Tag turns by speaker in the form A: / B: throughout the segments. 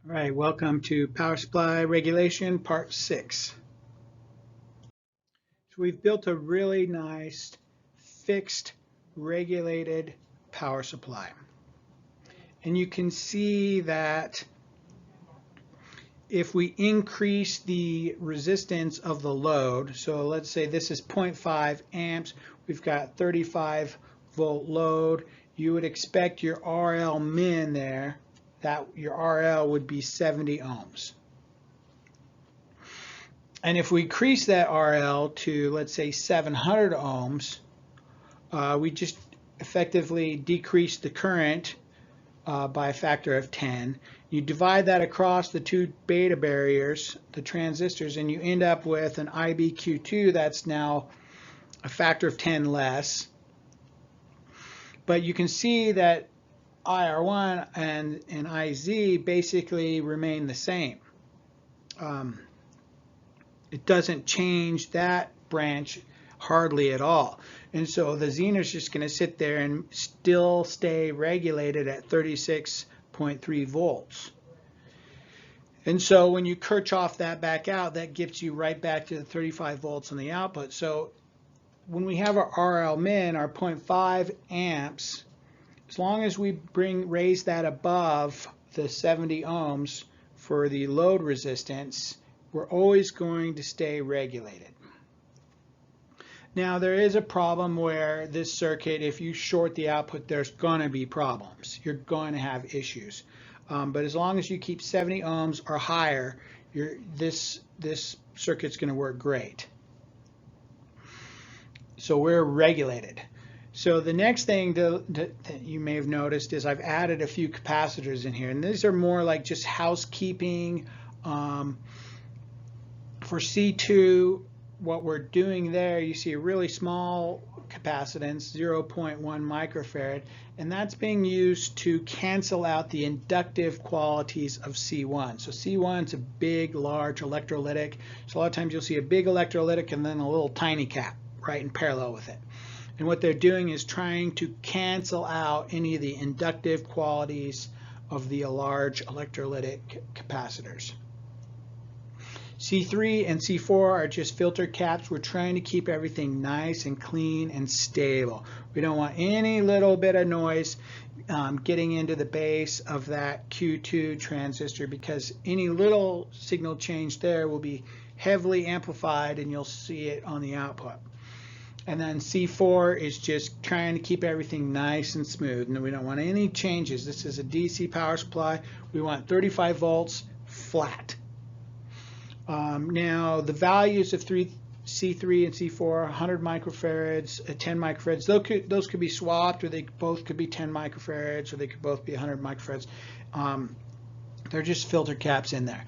A: All right, welcome to Power Supply Regulation Part 6. So we've built a really nice fixed regulated power supply. And you can see that if we increase the resistance of the load, so let's say this is 0.5 amps, we've got 35 volt load, you would expect your RL min there, that your RL would be 70 ohms. And if we increase that RL to, let's say, 700 ohms, we just effectively decrease the current by a factor of 10. You divide that across the two beta barriers, the transistors, and you end up with an IBQ2 that's now a factor of 10 less. But you can see that IR1 and IZ basically remain the same. It doesn't change that branch hardly at all. And so the Zener is just going to sit there and still stay regulated at 36.3 volts. And so when you Kirchhoff that back out, that gets you right back to the 35 volts on the output. So when we have our RL min, our 0.5 amps, as long as we raise that above the 70 ohms for the load resistance, we're always going to stay regulated. Now there is a problem where this circuit, if you short the output, there's going to be problems. You're going to have issues. But as long as you keep 70 ohms or higher, this circuit's going to work great. So we're regulated. So the next thing that you may have noticed is I've added a few capacitors in here. And these are more like just housekeeping. For C2, what we're doing there, you see a really small capacitance, 0.1 microfarad, and that's being used to cancel out the inductive qualities of C1. So C1 is a big, large electrolytic. So a lot of times you'll see a big electrolytic and then a little tiny cap right in parallel with it. And what they're doing is trying to cancel out any of the inductive qualities of the large electrolytic capacitors. C3 and C4 are just filter caps. We're trying to keep everything nice and clean and stable. We don't want any little bit of noise getting into the base of that Q2 transistor, because any little signal change there will be heavily amplified and you'll see it on the output. And then C4 is just trying to keep everything nice and smooth, and we don't want any changes. This is a DC power supply. We want 35 volts flat. Now the values of C3 and C4, 100 microfarads, 10 microfarads, those could be swapped, or they both could be 10 microfarads, or they could both be 100 microfarads. They're just filter caps in there.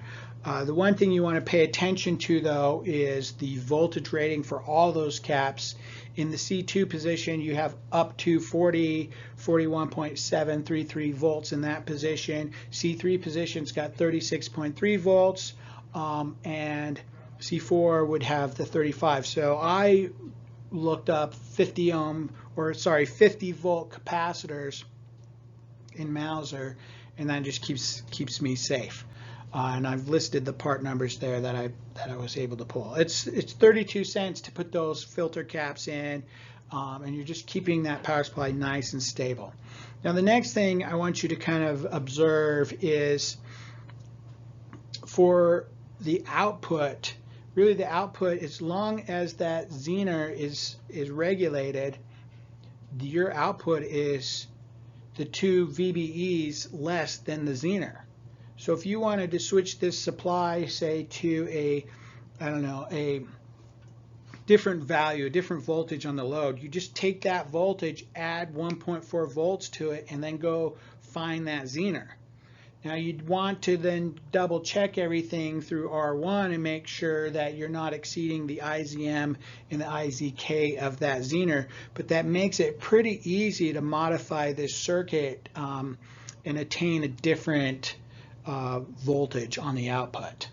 A: The one thing you want to pay attention to, though, is the voltage rating for all those caps. In the C2 position, you have up to 41.733 volts in that position. C3 position's got 36.3 volts. And C4 would have the 35. So I looked up 50 volt capacitors in Mauser, and that just keeps me safe. And I've listed the part numbers there that I was able to pull. It's 32 cents to put those filter caps in, and you're just keeping that power supply nice and stable. Now the next thing I want you to kind of observe is for the output, really the output, as long as that Zener is regulated, your output is the 2 VBEs less than the Zener. So if you wanted to switch this supply, say, to a different value, a different voltage on the load, you just take that voltage, add 1.4 volts to it, and then go find that Zener. Now you'd want to then double check everything through R1 and make sure that you're not exceeding the IZM and the IZK of that Zener, but that makes it pretty easy to modify this circuit and attain a different voltage on the output.